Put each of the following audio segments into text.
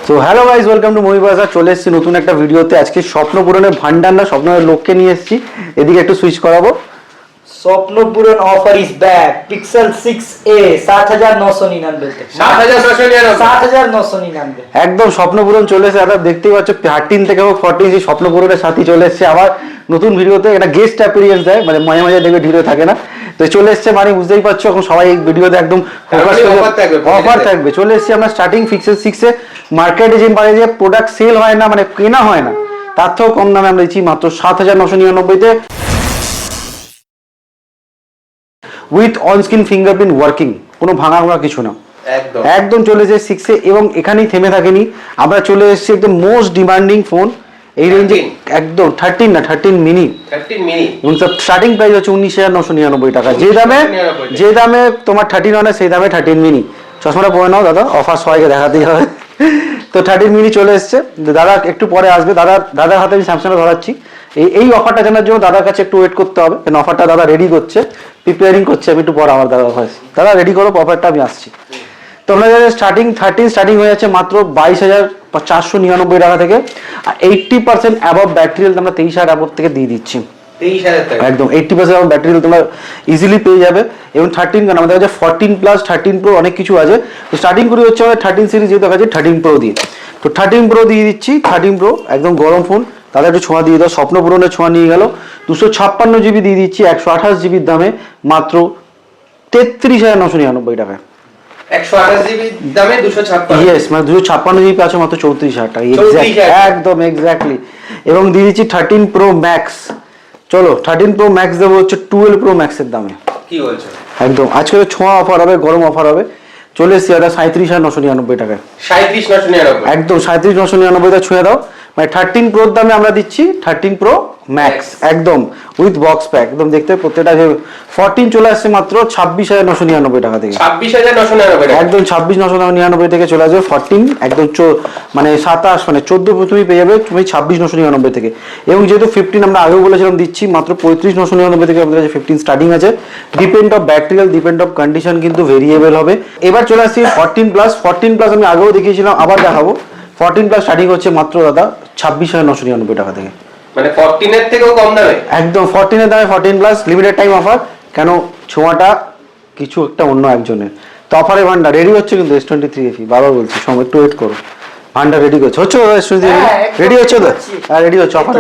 তো hello guys, welcome to movie বাজার। চলে এসেছি নতুন একটা ভিডিওতে। আজকে স্বপ্ন পূরণের ভান্ডার না, স্বপ্নের লোককে নিয়ে এসেছি। এদিকে একটু সুইচ করাবো। স্বপ্ন পূরণ offer is back. Pixel 6a 7999 তে 7999 একদম স্বপ্ন পূরণ চলে এসেছে। আপনারা দেখতেই পাচ্ছ 13 থেকে 14 সেই স্বপ্ন পূরণের সাথে চলে এসেছে আবার নতুন ভিডিওতে। একটা গেস্ট অ্যাপিয়ারেন্স দেয়, মানে মাঝে মাঝে দেখবে ভিডিও থাকে না, তো চলে এসেছে। মানে বুঝতেই পারছো এখন সবাই এই ভিডিওতে একদম অফার থাকবে। চলে এসেছি আমরা স্টার্টিং পিক্সেল 6 এ। মার্কেটে যে পারে যে প্রোডাক্ট সেল হয় না, মানে কেনা হয় না, তার থেকেও কম দামে আমরা দিচ্ছি মাত্র 7999 তে, with on screen fingerprint working. কোনো ভাঙা কিছু না, একদম চলে এসেছে 6 এ। এবং এখানেই থেমে থাকেনি, আমরা চলে এসেছি একদম মোস্ট ডিমান্ডিং ফোন এই রেঞ্জে। একদম 13 না, 13 মিনি। স্টার্টিং প্রাইস হচ্ছে 19,999 টাকা। যে দামে তোমার 13 হয় না, সেই দামে 13 মিনি। চশমাটা পরে নাও দাদা, অফার সবাইকে দেখাতেই হবে। তো 13 মিনি চলে এসছে। দাদা একটু পরে আসবে। দাদার হাতে আমি স্যামসাংটা ধরাচ্ছি। এই অফারটা জানার জন্য দাদার কাছে একটু ওয়েট করতে হবে, কারণ অফারটা দাদা রেডি করছে, প্রিপেয়ারিং করছে। আমি একটু পরে আমার দাদা রেডি করো অফারটা, আমি আসছি। তোমরা জানো স্টার্টিং হয়ে যাচ্ছে মাত্র 22,499 টাকা থেকে। আর 80% অ্যাবভ ব্যাটারি হেলথ আমরা 23,000 অ্যাবভ থেকে দিয়ে দিচ্ছি। একদম 80% অ্যাবভ ব্যাটারি হেলথ তোমরা ইজিলি পেয়ে যাবে। এবং 13 কেন, আমাদের কাছে 14 প্লাস 13 প্রো অনেক কিছু আছে। তো স্টার্টিং করে হচ্ছে আমাদের 13 সিরিজ, যেহেতু কাছে 13 প্রো দিয়ে। তো 13 প্রো দিয়ে দিচ্ছি। 13 প্রো একদম গরম ফোন, তাহলে একটু ছোঁয়া দিয়ে দাও। স্বপ্ন পূরণের ছোঁয়া নিয়ে গেল। 256 জিবি দিয়ে দিচ্ছি 128 জিবির দামে মাত্র 33,999 টাকায়। 128 জিবি দামে 256। ইয়েস, মানে 256 জিবি আছে মাত্র 34,000 টাকা। একদম এক্স্যাক্টলি। এবং দিয়ে দিচ্ছি 13 প্রো ম্যাক্স। চলো 13 প্রো ম্যাক্স দেবো হচ্ছে 12 প্রো ম্যাক্সের দামে। কি বলছো? একদম আজকে ছোঁয়া অফার হবে, গরম অফার হবে। চলে এসেছি এটা 37,999 টাকায়। 37,999 একদম 37,999 ছুঁয়ে দাও। মানে 13 প্রোর দামে আমরা দিচ্ছি 13 প্রো ম্যাক্স, একদম উইথ বক্স প্যাক। একদম দেখতে প্রত্যেকটা। 14 চলে আসছে মাত্র 26,999 টাকা থেকে। 26,999 একদম 26,999 থেকে চলে আসবে 14। একদম মানে 27 মানে 14 প্রথমেই পেয়ে যাবে তুমি 26,999 থেকে। এবং যেহেতু 15 আমরা আগেও বলেছিলাম দিচ্ছি মাত্র 35,999 থেকে আমাদের কাছে 15 স্টার্টিং আছে। Depend of battery, depend of condition, কিন্তু ভেরিয়েবল হবে। এবার চলে আসছি 14 প্লাস। 14 প্লাস আমি আগেও দেখিয়েছিলাম, আবার দেখাবো। 14 প্লাস স্টার্টিং হচ্ছে মাত্র দাদা 26,999 টাকা থেকে। মানে 14 এর থেকেও কম দামে। একদম 14 এর দামে 14 প্লাস লিমিটেড টাইম অফার। কেন ছোঁয়াটা কিছু একটা অন্য একজনের। তো অফারে ভান্ডার রেডি হচ্ছে কিন্তু S23 বারবার বলছি, সময় একটু ওয়েট করো। ভান্ডার রেডি করছে, হচ্ছে S23 রেডি হচ্ছে তো? হ্যাঁ রেডি হচ্ছে, অফার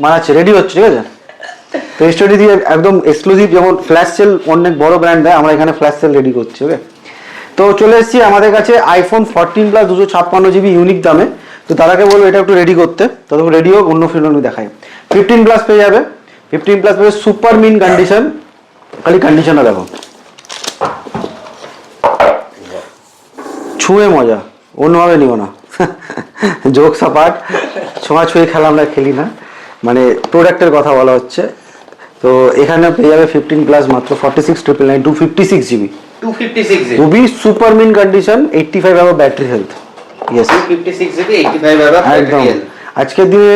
বানাচ্ছি, রেডি হচ্ছে, ঠিক আছে। তো S23 একদম এক্সক্লুসিভ, যেমন ফ্ল্যাশ সেল অনেক বড় ব্র্যান্ড দেয়, আমরা এখানে ফ্ল্যাশ সেল রেডি করছি। ওকে, তো চলে এসেছি আমাদের কাছে আইফোন 14 প্লাস 256 জিবি ইউনিক দামে। তো তারাকে বলবো এটা একটু রেডি করতে, ততক্ষণ রেডি হোক, অন্য ফিল্ম আমি দেখাই। 15 প্লাস পেয়ে যাবে। 15 প্লাস পেয়ে সুপার মিন কন্ডিশন। খালি কন্ডিশনটা দেখো, ছুঁয়ে মজা, অন্যভাবে নিও না। জোক সাপাট, ছোঁয়া ছুঁয়ে খেলা আমরা খেলি না, মানে প্রোডাক্টের কথা বলা হচ্ছে। তো এখানে পেয়ে যাবে 15 প্লাস মাত্র 46,999, 256 জিবি। 256 জিবি উবি super mint condition, 85 hour battery health. Yes 256 GB 85 hour battery health. আজকের দিনে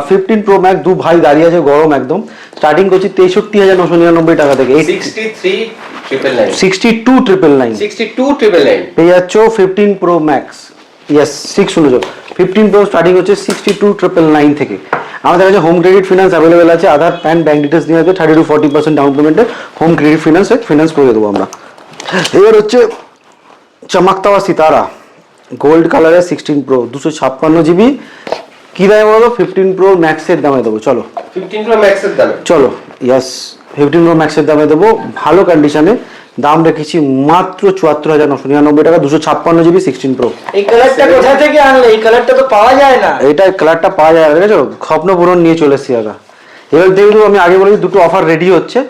15 প্রো ম্যাক্স দু ভাই দাঁড়িয়ে আছে গরম একদম। স্টার্টিং করছি 63,999 টাকা থেকে। 62,999 পেয়ে যাচ্ছ 15 প্রো ম্যাক্স। ইয়েস 6 শুনেছো, 15 প্রো স্টার্টিং হচ্ছে 62,999 থেকে। আমাদের কাছে হোম ক্রেডিট ফিনান্স অ্যাভেলেবেল আছে। আধার, প্যান, ব্যাংক ডিটেলস নিয়ে আসবে। 30 to 40% ডাউন পেমেন্টে হোম ক্রেডিট ফিনান্স করে দেবো আমরা। এবার হচ্ছে চমকতা হুয়া সিতারা গোল্ড কালারের 16 প্রো 256 জিবি। কি দামে বলো? 15 প্রো ম্যাক্সের দামে দেবো। চলো 15 প্রো ম্যাক্সের দামে, চলো। ইয়েস 15 প্রো ম্যাক্সের দামে দেবো, ভালো কন্ডিশনে। দাম রেখেছি মাত্র 74,999 টাকা। 256 জিবি 16 প্রো। এই কালারটা কোথা থেকে আনলে? এই কালারটা তো পাওয়া যায় না। এইটা কালারটা পাওয়া যায় না, দেখেছো? স্বপ্ন পূরণ নিয়ে চলে এসেছি দাদা। এবার দেখবো, আমি আগে বলেছি দুটো অফার রেডি হচ্ছে,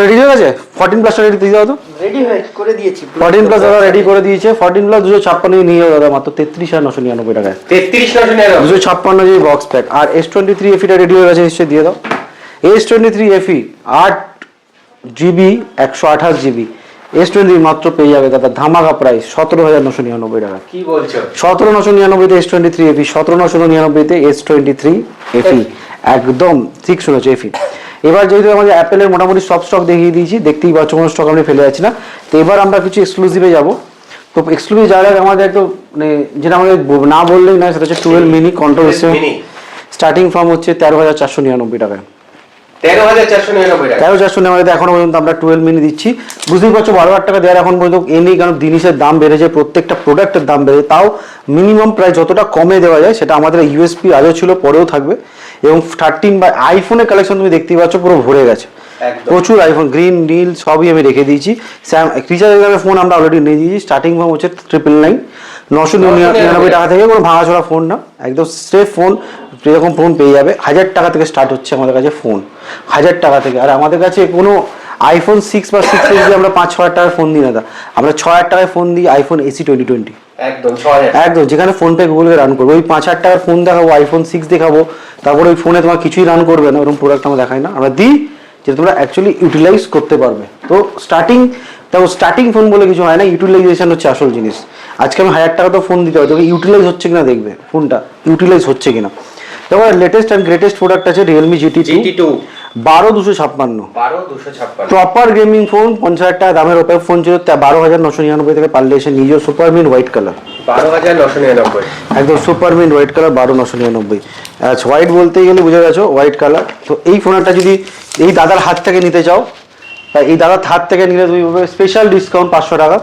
রেডি হয়ে গেছে। 14 প্লাসটা রেডি দিয়ে দাও তো। রেডি করে দিয়েছি। 14 প্লাস দাদা রেডি করে দিয়েছে। 14 প্লাস 256 নিয়ে দাদা মাত্র 33,999 টাকায়। 33,999 256 জিবি বক্স প্যাক। আর S23 FE টা রেডি হয়ে গেছে, নিশ্চয়ই দিয়ে দাও। S23 FE 8 GB 128 GB. S23 মাত্র পেয়ে যাবে দাদা ধামাকা প্রাইস 17,999 টাকা। কি বলছো? 17,999 তে S23 FE, 17,999 তে S23 FE। একদম ঠিক শুনেছো, FE। এবার যেহেতু আমাদের অ্যাপেলের মোটামুটি সব স্টক দেখিয়ে দিয়েছি, দেখতেই পাচ্ছ কোনো স্টক আমি ফেলে যাচ্ছি না। তো এবার আমরা কিছু এক্সক্লুসিভে যাবো। তো এক্সক্লুসিভ যারা আমাদের একদম মানে যেটা আমাদের না বললেই না, সেটা হচ্ছে 12 mini control system. Starting form হচ্ছে 13,499 টাকায়। 13,499 এখনো পর্যন্ত আমরা 12 মিনি দিচ্ছি। বুঝতেই পারছো 12,000 টাকা দেওয়ার এখন পর্যন্ত নেই, কারণ জিনিসের দাম বেড়েছে, প্রত্যেকটা প্রোডাক্টের দাম বেড়েছে। তাও মিনিমাম প্রাইস যতটা কমে দেওয়া যায় সেটা আমাদের ইউএসপি আজও ছিল, পরেও থাকবে। এবং 13 বা আইফোনের কালেকশন তুমি দেখতেই পাচ্ছ পুরো ভরে গেছে, প্রচুর আইফোন গ্রিন নীল সবই আমি রেখে দিয়েছি। রিচার্জের ফোন আমরা অলরেডি নিয়ে দিয়েছি। স্টার্টিং ফর্ম হচ্ছে 999 999 টাকা থেকে, কোনো ভাঙাচোরা ফোন না, একদম স্রেফ ফোন। এরকম ফোন পেয়ে যাবে 1000 টাকা থেকে স্টার্ট হচ্ছে আমাদের কাছে ফোন, 1000 টাকা থেকে। আর আমাদের কাছে কোনো আইফোন 6 বা 6 এস দিয়ে আমরা 5-6 টাকায় ফোন দিই না, আমরা 6,000 টাকায় ফোন দিই আইফোন এসি 2020 একদম, যেখানে phone pay Google pay run করবে। ওই 5,000 টাকার ফোন দেখাবো, আইফোন 6 দেখাবো, তারপরে ওই ফোনে তোমার কিছুই রান করবে না, ওরকম প্রোডাক্ট আমরা দেখাই না। আমরা দিই যে তোমরা অ্যাকচুয়ালি ইউটিলাইজ করতে পারবে। তো স্টার্টিং ফোন বলে কিছু হয় না, ইউটিলাইজেশন হচ্ছে আসল জিনিস। আজকে আমি 1000 টাকা তো ফোন দিতে হবে, তোকে ইউটিলাইজ হচ্ছে কিনা দেখবে, ফোনটা ইউটিলাইজ হচ্ছে কিনা। তারপর লেটেস্ট অ্যান্ড গ্রেটেস্ট প্রোডাক্ট আছে Realme GT2 12,256 proper gaming phone. 50,000 টাকা দামের ওপর ফোন ছিল 12,999 থেকে পারলে এসে নিজের সুপারমিন হোয়াইট কালার 12,999 একদম সুপারমিন হোয়াইট কালার 12,999। আচ্ছা, হোয়াইট বলতে গেলে বুঝে গেছো হোয়াইট কালার। তো এই ফোনটা যদি এই দাদার হাত থেকে নিতে চাও, এই দাদার হাত থেকে নিলে তুমি স্পেশাল ডিসকাউন্ট 500 টাকা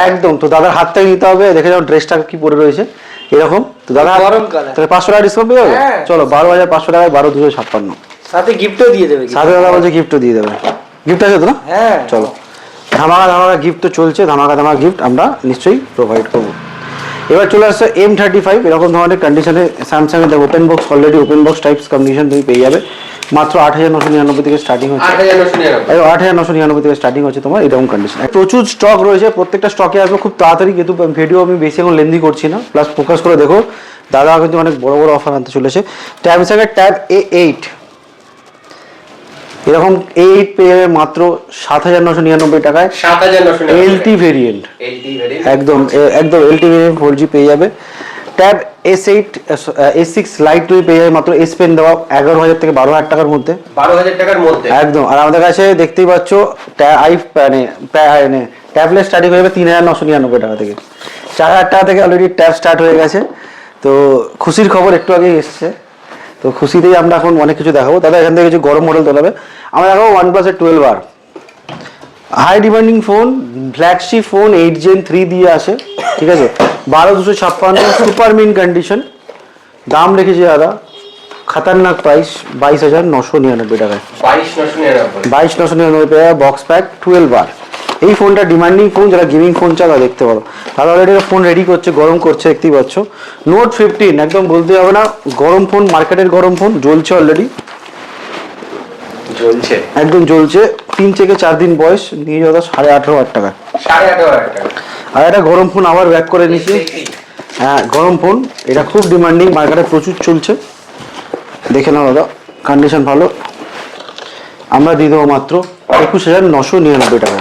একদম। তো দাদার হাত থেকে নিতে হবে, দেখে যাও ড্রেসটা কি পরে রয়েছে এরকম। তো দাদা তাহলে 500 টাকা ডিসকাউন্ট পেয়ে যাবে। চলো 12,500 টাকায় 12,256 সাথে গিফটও দিয়ে দেবে। সাথে দাদা বলছে গিফটও দিয়ে দেবে। গিফট আছে তো না? হ্যাঁ চলো, ধামাকা গিফট তো চলছে, ধামাকা গিফট আমরা নিশ্চয়ই প্রোভাইড করবো। এবার চলে আসছে M35 এরকম ধরনের কন্ডিশনে স্যামসাং এর open box, already open box types condition তুমি পেয়ে যাবে মাত্র 8,999 থেকে স্টার্টিং হচ্ছে। 8,999 থেকে স্টার্টিং হচ্ছে তোমার এরকম কন্ডিশন। প্রচুর স্টক রয়েছে, প্রত্যেকটা স্টকে আসবে খুব তাড়াতাড়ি, কিন্তু ভিডিও আমি বেশি এখন লেন্দি করছি না। প্লাস ফোকাস করে দেখো, দাদা কিন্তু অনেক বড় বড় অফার আনতে চলেছে। স্যামসাং এর ট্যাব A8 এরকম A8 পেয়ে যাবে মাত্র 7,999 টাকায়। 7,999 LT ভেরিয়েন্ট একদম LT ভেরিয়েন্ট 4G পেয়ে যাবে। ট্যাব S6 লাইট তুমি পেয়ে যাবে মাত্র S পেন দেওয়া 11,000 থেকে 12,000 টাকার মধ্যে, 12,000 টাকার মধ্যে একদম। আর আমাদের কাছে দেখতেই পাচ্ছ ট্যাবলেট স্টার্টিং হয়ে যাবে 3,999 টাকা থেকে। 4,000 টাকা থেকে অলরেডি ট্যাব স্টার্ট হয়ে গেছে। তো খুশির খবর একটু আগে এসছে, তো খুশিতেই আমরা এখন অনেক কিছু দেখাবো। দাদা এখান থেকে কিছু গরম মডেল তোলাবে, আমরা দেখাবো OnePlus 12R high demanding phone, flagship phone 8 Gen 3 দিয়ে আসে, ঠিক আছে। 12,256 সুপার মিন কন্ডিশন, দাম রেখেছি দাদা খতরনাক প্রাইস 22,999 টাকায়। 22,999 টাকা বক্স প্যাক 12R। এই ফোনটা ডিমান্ডিং ফোন, যারা গেমিং ফোন চাও তারা দেখতে পারো। তারা অলরেডি ফোন রেডি করছে, গরম করছে, দেখতেই পাচ্ছ। নোট 15 একদম বলতে হবে না, গরম ফোন, মার্কেটের গরম ফোন, জ্বলছে অলরেডি, একদম জ্বলছে। 3 থেকে 4 দিন বয়স, নিয়ে যাওয়া 18,500 টাকা। আর একটা গরম ফোন আবার ব্যাক করে নিচ্ছি। হ্যাঁ গরম ফোন, এটা খুব ডিমান্ডিং, মার্কেটে প্রচুর চলছে, দেখে নাও দাদা, কন্ডিশন ভালো। আমরা দিয়ে দেবো মাত্র 21,999 টাকা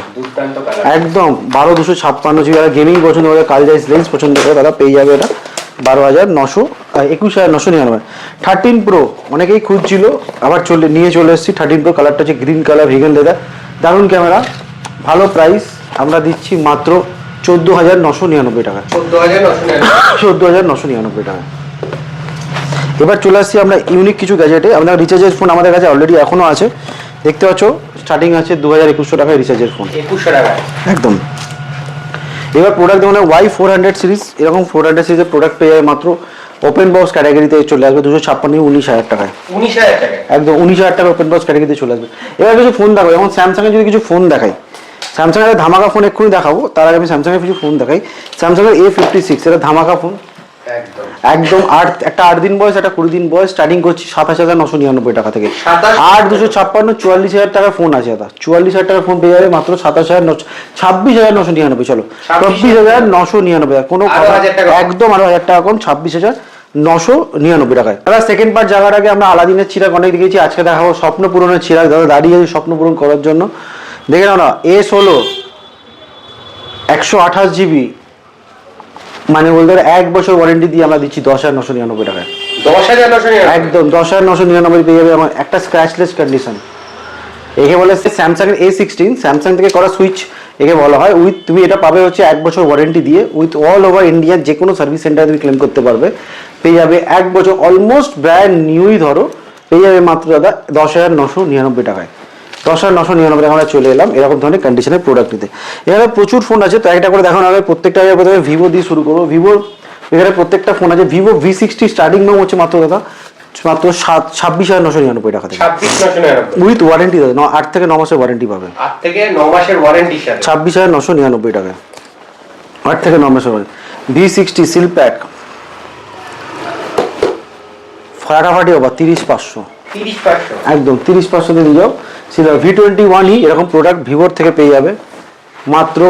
একদম। 12,256 জিবি, যারা গেমিং পছন্দ করে, কালজাইস লেন্স পছন্দ করে, তারা পেয়ে যাবে এটা 21,999। 13 Pro অনেকেই খুঁজছিল, আবার নিয়ে চলে এসেছি 13 Pro। কালারটা হচ্ছে গ্রিন কালার, ভিগান লেদার, দারুণ ক্যামেরা, ভালো প্রাইস। আমরা দিচ্ছি মাত্র 14,999 টাকা। 14,999 টাকা। এবার চলে আসছি আমরা ইউনিক কিছু গ্যাজেটে। আমরা রিচার্জের ফোন আমাদের কাছে অলরেডি এখনো আছে, দেখতে পাচ্ছ স্টার্টিং আছে 2,200 টাকায় রিচার্জের ফোন, 2100 টাকায় একদম। এবার প্রোডাক্ট যেমন Y400 সিরিজ, এরকম 400 সিরিজের প্রোডাক্ট পেয়ে যাবে মাত্র ওপেন বক্স ক্যাটাগরিতে চলে আসবে 256 19,000 টাকায় একদম। 19,000 টাকা ওপেন বক্স ক্যাটাগরিতে চলে আসবে। এবার কিছু ফোন দেখাবো, যেমন স্যামসাং এর যদি কিছু ফোন দেখাই, স্যামসাং এর ধামাকা ফোন এক্ষুনি দেখাবো, তার আগে আমি স্যামসাং এর কিছু ফোন দেখাই। স্যামসাং এর A56 এটা ধামাকা ফোন একদম। একটা 8 দিন বয়স, একটা 20 দিন বয়স, স্টার্টিং করছি 27,999 টাকা থেকে। 8,256 44,000 টাকার ফোন আছে দাদা, 44,000 টাকার ফোন পেয়ে যাবে মাত্র 26,999। চলো 24,999, কোনো একদম আরো 1,000 টাকা কম, 26,999 টাকায়। দাদা সেকেন্ড পার্ট যাওয়ার আগে আমরা আলাদিনের চিরাগ অনেক দেখেছি, আজকে দেখাবো স্বপ্ন পূরণের চিরাগ। দাদা দাঁড়িয়ে আছে স্বপ্ন পূরণ করার জন্য, দেখে নাও না। S16 128 GB, মানে বলতে 1 বছর ওয়ারেন্টি দিয়ে আমরা দিচ্ছি 10,999 টাকায়। 10,999 একদম 10,999 পেয়ে যাবে আমার একটা স্ক্র্যাচলেস কন্ডিশন, একে বলে স্যামসাং এর A16, স্যামসাং থেকে করা সুইচ একে বলা হয়। উইথ তুমি এটা পাবে হচ্ছে 1 বছর ওয়ারেন্টি দিয়ে, উইথ অল ওভার ইন্ডিয়ার যে কোনো সার্ভিস সেন্টারে তুমি ক্লেম করতে পারবে। পেয়ে যাবে 1 বছর অলমোস্ট ব্র্যান্ড নিউই ধরো, পেয়ে যাবে মাত্র দাদা 10,999 টাকায়। 10,999 টাকা আমরা চলে এলাম এরকম ধরনের কন্ডিশনের প্রোডাক্ট নিতে। এখানে প্রচুর ফোন আছে, তো একটা করে দেখানো হবে। প্রত্যেকটা প্রথমে ভিভো দিয়ে শুরু করবো। ভিভোর এখানে প্রত্যেকটা ফোন আছে। ভিভো V60 স্টার্টিং দাম হচ্ছে মাত্র দাদা মাত্র 26,999 টাকা থেকে 26,999 উইথ ওয়ারেন্টি দাদা 8 থেকে 9 মাসের ওয়ারেন্টি পাবে। 8 থেকে 9 মাসের ওয়ারেন্টির সাথে 26,999 টাকায় 8 থেকে 9 মাসের ওয়ারেন্টি। V60 সিল প্যাক ফাটাফাটি হবে 30,500 একদম 30,500 দিয়ে নিয়ে যাও। সিলভার V21 এরকম প্রোডাক্ট ভিভোর থেকে পেয়ে যাবে মাত্র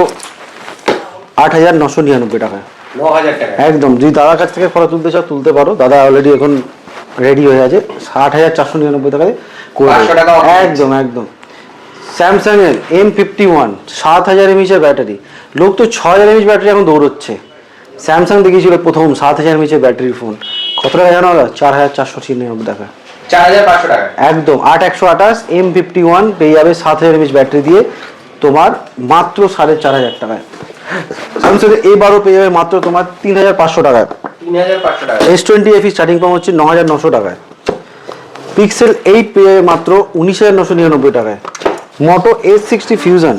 8,999 টাকায় 9,000 টাকা একদম। যদি দাদার কাছ থেকে ফটো তুলতে চাও তুলতে পারো, দাদা অলরেডি এখন রেডি হয়ে আছে। 8,499 টাকায় করে 500 টাকা off। একদম একদম। স্যামসাং এর M51 7,000 mAh এর ব্যাটারি, লোক তো 6,000 mAh ব্যাটারি এখন দৌড়চ্ছে। স্যামসাং দেখিয়েছিল প্রথম 7,000 mAh এর ব্যাটারির ফোন, কত টাকা জানো? 4,499 টাকা 4,500 টাকা একদম। 8,128 M51 পেয়ে যাবে 7,000 mAh ব্যাটারি দিয়ে তোমার মাত্র 4,500 টাকায়। স্যামসাং A12 পেয়ে যাবে মাত্র তোমার 3,500 টাকায়। 3,500 টাকা S20 FE স্টার্টিং দাম হচ্ছে 9,900 টাকায়। পিক্সেল 8 পেয়ে যাবে মাত্র 19,999 টাকায়। মোটো S60 ফিউশন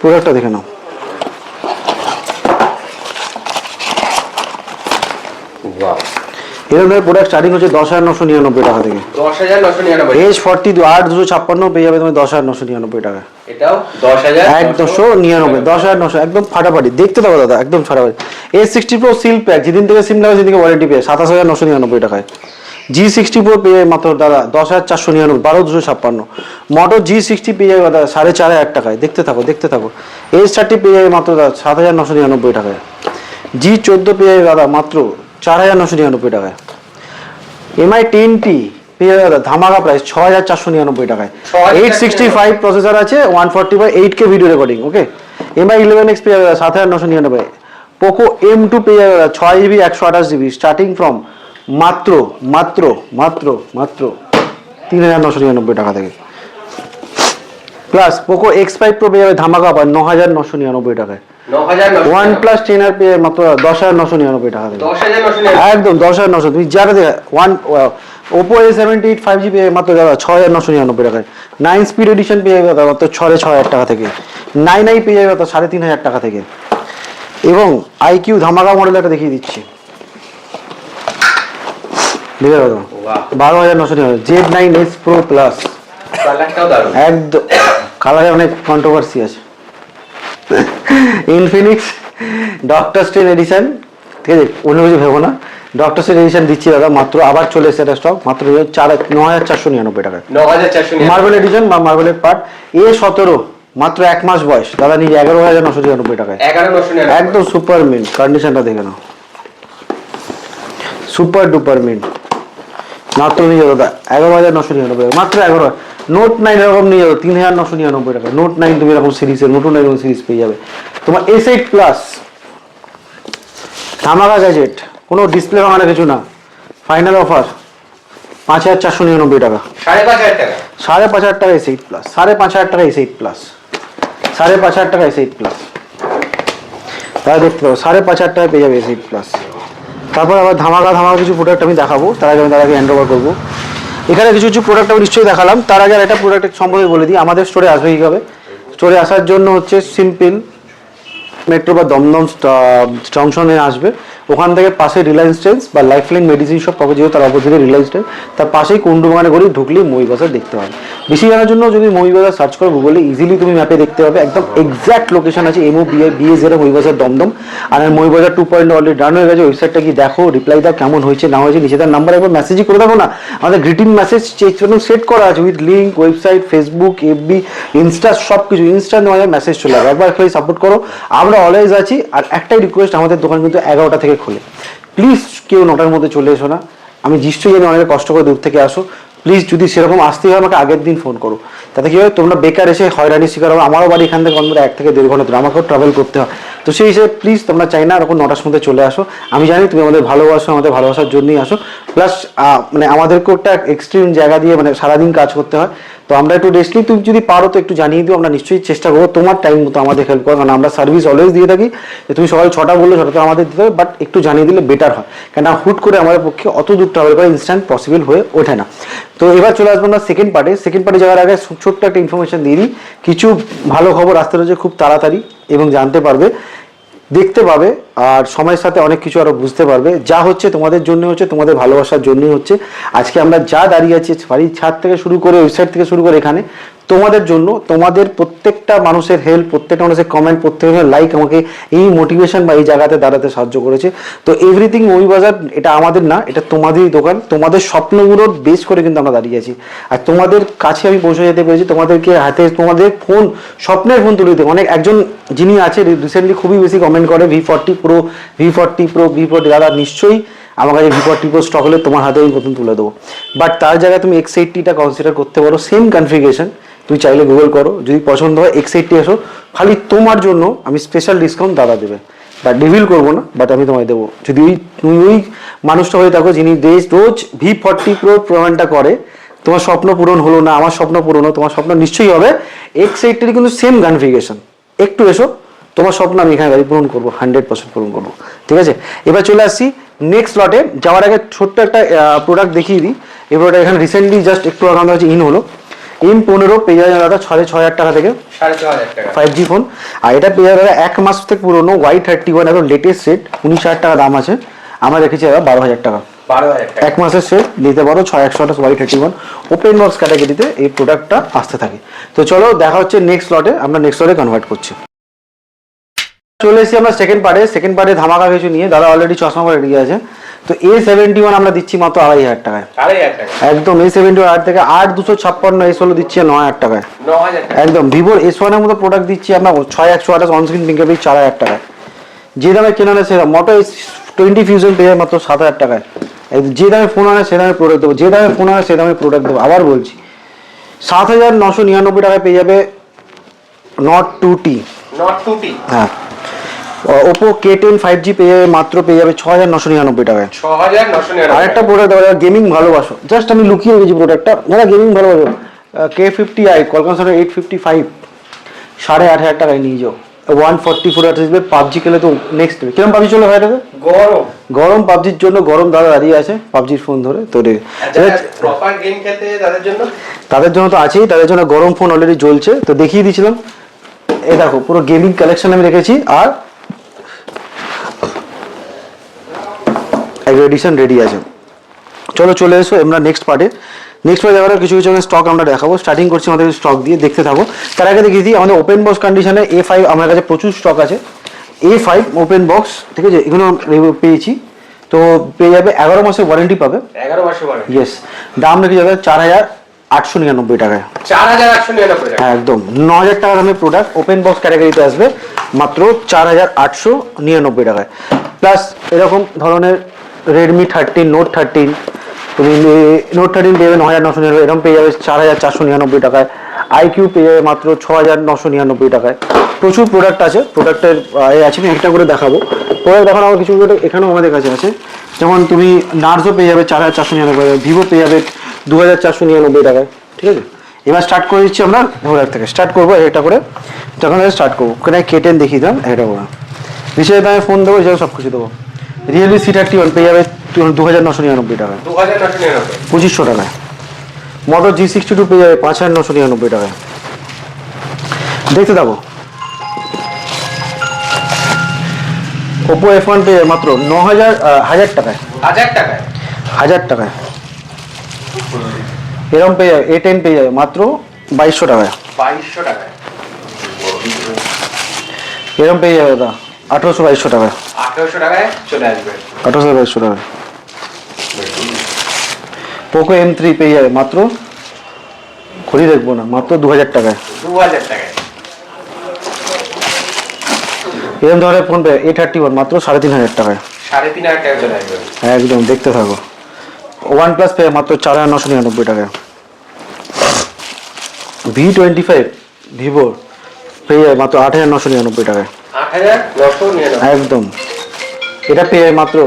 প্রোডাক্টটা দেখে নাও। ওয়াও এরকম ধরনের প্রোডাক্ট স্টার্টিং হচ্ছে 10,999 টাকা থেকে। 10,999 S40 8,256 পেয়ে যাবে তুমি 10,999 টাকা। এটাও 10,000 একদম 10,900 একদম ফাটাফাটি। দেখতে দাও দাদা একদম ফাটাফাটি। S60 Pro সিল প্যাক যেদিন থেকে সিম লাগাবে সেদিন থেকে ওয়ারেন্টি পেয়ে 27,999 টাকায়। G64 পেয়ে মাত্র দাদা 10,499 12,256। মোটো G60 পেয়ে যাবে দাদা 4,500 টাকায়। দেখতে থাকো দেখতে থাকো। S30 পেয়ে যাবে মাত্র দাদা 7,999 টাকায়। G14 পেয়ে যাবে দাদা মাত্র 4,999 টাকায়। MI 10T পেয়ে যাবে দাদা ধামাকা প্রাইস 6,499 টাকায়। 865 প্রসেসর আছে, 140/8K ভিডিও রেকর্ডিং। ওকে। MI 11X পেয়ে যাবে 7,999। পোকো M2 পেয়ে যাবে 6GB 128GB স্টার্টিং ফ্রম মাত্র মাত্র মাত্র মাত্র 3,999 টাকা থেকে। প্লাস পোকো X5 Pro পেয়ে যাবে ধামাকা পায় 9,999 টাকায়। 9,999 OnePlus 10 পেয়ে মাত্র 10,999 টাকা থেকে। 10,999 একদম 10,900। তুমি যারা Oppo A78 5G পেয়ে মাত্র দাদা 6,999 টাকায়। 9 স্পিড এডিশন পেয়ে যাবে দাদা মাত্র 6,500 টাকা থেকে। 9i পেয়ে যাবে দাদা 3,500 টাকা থেকে। এবং IQ ধামাকা মডেল একটা দেখিয়ে দিচ্ছি, দেখে দাদা 12,999 Z9S Pro Plus। কালারটাও দারুণ একদম কালারে অনেক কন্ট্রোভার্সি আছে। ইনফিনিক্স ডক্টর স্ট্রেন এডিশন, ঠিক আছে, অন্য কিছু ভেবো না। ডক্টর স্ট্রেন এডিশন দিচ্ছি দাদা মাত্র, আবার চলে এসেছে এটা স্টক মাত্র 9,499 টাকায়। 9,499 মার্বেল এডিশন বা মার্বেলের পার্ট A17 মাত্র 1 মাস বয়স দাদা নিজে 11,999 টাকায়। 11,999 একদম সুপার মিন্ট কন্ডিশনটা দেখে নাও, সুপার ডুপার মিন্ট। মাত্র নিয়ে যাও দাদা 11,999 মাত্র 11। নোট 9 এরকম নিয়ে যাও 3,999 টাকা। নোট 9 তুমি এরকম সিরিজের নতুন এরকম সিরিজ পেয়ে যাবে। তোমার S8 প্লাস ধামাকা গ্যাজেট, কোনো ডিসপ্লে ভাঙানো কিছু না, ফাইনাল অফার 5,499 টাকা। 5,500 টাকা 5,500 টাকা S8 প্লাস, 5,500 টাকা S8 প্লাস, 5,500 টাকা S8 প্লাস। তাহলে দেখতে পাবো 5,500 টাকায় পেয়ে যাবে S8 প্লাস। তারপর আবার ধামাকা ধামাকা কিছু প্রোডাক্ট আমি দেখাবো, তার আগে আমি তাদেরকে হ্যান্ড ওভার করবো। এখানে কিছু কিছু প্রোডাক্ট আমি নিশ্চয়ই দেখালাম, তার আগে একটা প্রোডাক্টের সম্পর্কে বলে দিই। আমাদের স্টোরে আসবে কীভাবে? স্টোরে আসার জন্য হচ্ছে সিম্পল মেট্রো বা দমদম জংশনে আসবে, ওখান থেকে পাশে রিলায়েন্স ট্রেন্ডস বা লাইফলাইন মেডিসিন শপ পাবো, যেহেতু তার অপোজিটে রিলায়েন্স ট্রেন্ড, তার পাশেই কুন্ডু বাগানে করে ঢুকলেই মই বাজার দেখতে পাবে। বেশি জানার জন্য যদি মই বাজার সার্চ করো গুগলে, ইজিলি তুমি ম্যাপে দেখতে পাবে একদম এক্স্যাক্ট লোকেশন আছে MOBA মই বাজার দমদম। আর মই বাজার 2.0 অলরেডি ডান হয়ে গেছে। ওয়েবসাইটটা কি দেখো, রিপ্লাই দাও, কেমন হয়েছে না হয়েছে, নিচে তার নাম্বার একবার মেসেজই করে দেখো না। আমাদের গ্রিটিং মেসেজ সেট করা আছে with link, website, Facebook, FB, Insta, সব কিছু ইনস্ট্যান্ট তোমাদের মেসেজ চলে যাবে। একবার খালি সাপোর্ট করো, আমরা অলওয়েজ আছি। আর একটাই রিকোয়েস্ট, আমাদের দোকান কিন্তু 11টা থেকে খোলে। প্লিজ কেউ 9টার মধ্যে চলে এসো না। আমি নিশ্চয়ই জানি অনেকে কষ্ট করে দূর থেকে আসো। প্লিজ যদি সেরকম আসতেই হয় আমাকে আগের দিন ফোন করো, তাতে কি হয় তোমরা বেকার এসে হয়রানির শিকার হবে। আমারও বাড়ি এখান থেকে অন্তত 1 থেকে 1.5 ঘন্টা দূর, আমাকেও ট্রাভেল করতে হয়। তো তো সেই হিসেবে প্লিজ তোমরা চাই না এরকম 9টার মধ্যে চলে আসো। আমি জানি তুমি আমাদের ভালোবাসো, আমাদের ভালোবাসার জন্যই আসো, প্লাস মানে আমাদেরকেও একটা এক্সট্রিম জায়গা দিয়ে মানে সারাদিন কাজ করতে হয়। তো আমরা একটু রেস্ট নিই, তুমি যদি পারো তো একটু জানিয়ে দিও, আমরা নিশ্চয়ই চেষ্টা করবো তোমার টাইম মতো আমাদের হেল্প করার, কারণ আমরা সার্ভিস অলওয়েজ দিয়ে থাকি। যে তুমি সকাল 6টা বললে 6টা আমাদের দিতে হবে, বাট একটু জানিয়ে দিলে বেটার হয়, কেন হুট করে আমাদের পক্ষে অত দূর ট্রাভেল করা ইনস্ট্যান্ট পসিবল হয়ে ওঠে না। তো এবার চলে আসবো আমরা সেকেন্ড পার্টে যাওয়ার আগে ছোট্ট একটা ইনফরমেশন দিয়ে দিই। কিছু ভালো খবর আসতে রয়েছে খুব তাড়াতাড়ি, এবং জানতে পারবে, দেখতে পাবে, আর সময়ের সাথে অনেক কিছু আরো বুঝতে পারবে। যা হচ্ছে তোমাদের জন্য হচ্ছে, তোমাদের ভালোবাসার জন্যই হচ্ছে। আজকে আমরা যা দাঁড়িয়ে আছি, বাড়ির ছাদ থেকে শুরু করে ওয়েবসাইট থেকে শুরু করে এখানে, তোমাদের জন্য, তোমাদের প্রত্যেকটা মানুষের হেল্প, প্রত্যেকটা মানুষের কমেন্ট, প্রত্যেকটা লাইক আমাকে এই মোটিভেশন বা এই জায়গাতে দাঁড়াতে সাহায্য করেছে। তো এভরিথিং মৌমিবাজার এটা আমাদের না, এটা তোমাদেরই দোকান। তোমাদের স্বপ্নগুলোর বেস করে কিন্তু আমরা দাঁড়িয়ে আছি, আর তোমাদের কাছে আমি পৌঁছে যেতে পেরেছি। তোমাদেরকে হাতে তোমাদের ফোন, স্বপ্নের ফোন তুলে দিতে অনেক, একজন যিনি আছে রিসেন্টলি খুবই বেশি কমেন্ট করে V40 Pro, V40 Pro, V40, দাদা নিশ্চয়ই আমার কাছে V40 Pro স্টক হলে তোমার হাতে আমি প্রথম তুলে দেবো। বাট তার জায়গায় তুমি X80টা কনসিডার করতে পারো, সেম কনফিগারেশন। তুই চাইলে গুগল করো, যদি পছন্দ হয় X80 এসো, খালি তোমার জন্য আমি স্পেশাল ডিসকাউন্ট দাদা দেবে। বাট রিভিল করবো না, বাট আমি তোমায় দেবো। যদি তুমি ওই মানুষটা হয়ে থাকো যিনি রোজ V40 Pro প্রমাণটা করে, তোমার স্বপ্ন পূরণ হলো না, আমার স্বপ্ন পূরণ হলো, তোমার স্বপ্ন নিশ্চয়ই হবে। X80 কিন্তু সেম কনফিগারেশন, একটু এসো, তোমার স্বপ্ন আমি এখানে গাড়ি পূরণ করবো, 100% পূরণ করবো। ঠিক আছে, এবার চলে আসছি নেক্সট লটে। যাওয়ার আগে ছোট্ট একটা প্রোডাক্ট দেখিয়ে দিই। এই প্রোডাক্ট এখানে রিসেন্টলি জাস্ট একটু আগে হচ্ছে ইন হলো। M15 পেয়ে যাবে দাদা 6,500 টাকা থেকে, 6,500 টাকা 5G ফোন। আর এটা পেয়ে যাবে 1 মাস থেকে পুরোনো Y31, একদম লেটেস্ট সেট, 19,000 টাকা দাম আছে। আমরা রেখেছি দাদা 12,000 টাকা, 12,000 টাকা 1 মাসের সেট নিতে পারো। 6,128 Y31 ওপেন বক্স ক্যাটাগরিতে এই প্রোডাক্টটা আসতে থাকে। তো চলো দেখা হচ্ছে নেক্সট লটে, আমরা নেক্সট লটে কনভার্ট করছি। চলে এসেছি আমরা সেকেন্ড পার্টে ধামাকা কিছু নিয়ে। দাদা অলরেডি চশমা পরে রেডি আছে। তো A71 আমরা দিচ্ছি মাত্র 2,500 টাকায়, 2,500 টাকা একদম। A71 থেকে 8,256 S16 দিচ্ছি 9,000 টাকায়, 9,000 টাকা একদম। ভিভোর S1 এর মতো প্রোডাক্ট দিচ্ছি আমরা 6,128 অনস্ক্রিন ফিঙ্গারপ্রিন্ট 4,000 টাকায়। যে দামে কেনা নেয় সেরকম মোটো S20 ফিউশন পেয়ে যায় মাত্র 7,000 টাকায়। যে দামে ফোন আনে সে দামে প্রোডাক্ট দেবো, যে দামে ফোন আনে সে দামে প্রোডাক্ট দেবো। আবার বলছি 7,999 টাকায় পেয়ে যাবে Note 2T, Note 2T হ্যাঁ। Oppo K10 5G পেয়ে যাবে মাত্র 6,999 টাকায়। 6,999 আরেকটা প্রোডাক্ট দেওয়া, গেমিং ভালোবাসো, জাস্ট আমি লুকিয়ে রেখেছি প্রোডাক্টটা, যারা গেমিং ভালোবাসো, K50i কলকাতা 855 8,500 টাকায় নিয়ে যাও। 144 আসবে, পাবজি খেলে তো নেক্সট। কিরকম পাবজি চলে ভাই? গরম পাবজির জন্য গরম দাদা দাঁড়িয়ে আছে পাবজির ফোন ধরে। তো প্রপার গেম খেলতে তাদের জন্য তো আছেই, তাদের জন্য গরম ফোন অলরেডি জ্বলছে। তো দেখিয়ে দিয়েছিলাম, এই দেখো পুরো গেমিং কালেকশন আমি রেখেছি, আর এডিশন রেডি আছে। চলো চলে এসো আমরা নেক্সট পার্টে যাওয়ার কিছু স্টক আমরা দেখাবো। স্টার্টিং করছি আমাদের স্টক দিয়ে, দেখতে থাকো। তার আগে দেখিয়ে দিই আমাদের ওপেন বক্স কন্ডিশনে A5 আমার কাছে প্রচুর স্টক আছে। A5 ওপেন বক্স, ঠিক আছে, এগুলো পেয়েছি। তো পেয়ে যাবে 11 মাসের ওয়ারেন্টি পাবে, 11 মাসের ওয়ারেন্টি। ইয়েস, দাম রেখে যাবে 4,899 টাকায়, 4,899 টাকা, একদম। 9,000 টাকা দামের প্রোডাক্ট ওপেন বক্স ক্যাটাগরিতে আসবে মাত্র 4,899 টাকায়। প্লাস এরকম ধরনের Redmi 13, Note 13, তুমি Note 13 পেয়ে যাবে 9,999, এরকম পেয়ে যাবে 4,499 টাকায়। IQ পেয়ে যাবে মাত্র 6,999 টাকায়। প্রচুর প্রোডাক্ট আছে, প্রোডাক্টের আছে, আমি একটা করে দেখাবো। প্রোডাক্ট দেখানো আমার কিছু প্রোডাক্ট এখানেও আমাদের কাছে আছে, যেমন তুমি নার্জো পেয়ে যাবে 4,499 টাকায়, ভিভো পেয়ে যাবে 2,499 টাকায়। ঠিক আছে, এবার স্টার্ট করে দিচ্ছি আমরা প্রোডাক্ট থেকে। স্টার্ট করবো এটা করে, তখন স্টার্ট করবো। ওখানে K10 দেখিয়ে দাম, এটা করে বিশেষ দামে ফোন দেবো, এছাড়া সব কিছু দেবো। Realme C31 পেয়ে যাবে 2,999 টাকায়, 2,999 2,500 টাকায়। Moto G62 পেয়ে যাবে 5,999 টাকায়। দেখতে থাকো। Oppo F1 পেয়ে যাবে মাত্র 1,000 টাকায়, 1,000 টাকায়। এরকম পেয়ে যাবে A10 পেয়ে যাবে মাত্র 2,200 টাকায়, 2,200 টাকায়। এরকম পেয়ে যাবে দাদা 1,822 টাকায়, 1,800 টাকায় চলে আসবে, 1,822 টাকায়। Poco M3 পেয়ে যাবে মাত্র, ঘড়ি দেখবো না, মাত্র 2,000 টাকায়, 2,000 টাকায়। এরকম ধরনের ফোন পেয়ে A31 মাত্র 3,500 টাকায়, 3,500 টাকায় চলে আসবে, একদম। দেখতে থাকো। OnePlus পেয়ে মাত্র 4,999 টাকায়। V25 ভিভো পেয়ে যাবে মাত্র 8,999 টাকায়, 8,999 একদম এটা পেয়ে মাত্র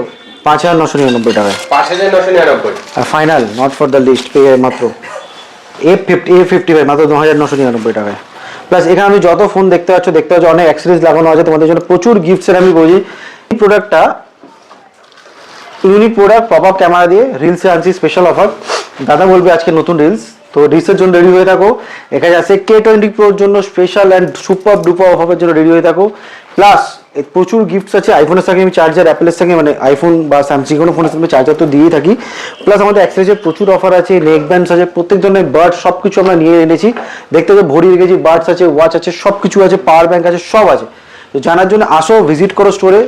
5,999 টাকায়। 5,999 আর final not for the list পেয়ে মাত্র A55 মাত্র 2,999 টাকায়। প্লাস এখানে আমি যত ফোন দেখতে পাচ্ছ অনেক অ্যাক্সেসরিজ লাগানো আছে তোমাদের জন্য, প্রচুর গিফটসের আমি বলি। এই প্রোডাক্টটা unique product, pop up camera দিয়ে রিলসে আনছি স্পেশাল অফার। দাদা বলবে আজকে নতুন রিলস, তো রিলসের জন্য রেডি হয়ে থাকো। এখানে আছে K20 প্রোর জন্য স্পেশাল অ্যান্ড সুপার ডুপার অফারের জন্য রেডি হয়ে থাকো। প্লাস প্রচুর গিফটস আছে। আইফোনের সঙ্গে আমি চার্জার, অ্যাপেলের সঙ্গে মানে আইফোন বা স্যামসাং কোনো ফোনের সঙ্গে চার্জার তো দিয়েই থাকি। প্লাস আমাদের অ্যাক্সেসরিজের প্রচুর অফার আছে, নেক ব্যান্ডস আছে, প্রত্যেক ধরনের বার্ড সব কিছু আমরা নিয়ে এনেছি। দেখতে হবে ভরি রেখেছি, বার্ডস আছে, ওয়াচ আছে, সব কিছু আছে, পাওয়ার ব্যাংক আছে, সব আছে। তো জানার জন্য আসো, ভিজিট করো স্টোরে।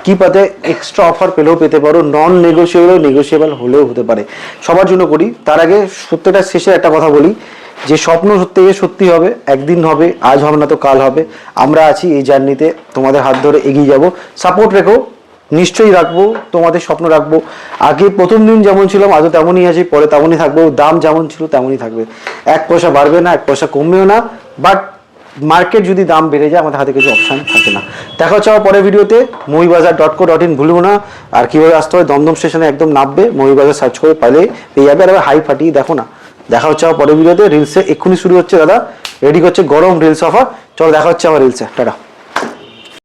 কি পাতে এক্সট্রা অফার পেলেও পেতে পারো, নন নেগোসিয়েবল হলেও হতে পারে, সবার জন্য করি। তার আগে সত্যটা শেষে একটা কথা বলি, যে স্বপ্ন সত্যি হবে, একদিন হবে, আজ হবে না তো কাল হবে। আমরা আছি এই জার্নিতে, তোমাদের হাত ধরে এগিয়ে যাব। সাপোর্ট রেখো, নিশ্চয়ই রাখবো, তোমাদের স্বপ্ন রাখবো। আগে প্রথম দিন যেমন ছিলাম আজও তেমনই আছি, পরে তেমনই থাকবো। দাম যেমন ছিল তেমনই থাকবে, 1 পয়সা বাড়বে না, 1 পয়সা কমবেও না। বাট মার্কেট যদি দাম বেড়ে যায় আমাদের হাতে কিছু অপশান থাকে না। দেখা হচ্ছে আমার পরের ভিডিওতে। mohibazaar.co.in ভুলবো না। আর কীভাবে আসতে হয়, দমদম স্টেশনে একদম নামবে, মহিবাজার সার্চ করে পাইলে পেয়ে যাবে। আর হাই ফাটিয়ে দেখো না। দেখা হচ্ছে আমার পরের ভিডিওতে। রিলসে এক্ষুনি শুরু হচ্ছে, দাদা রেডি করছে গরম রিলস অফার। চলো দেখা হচ্ছে আমার রিলসে, টাটা।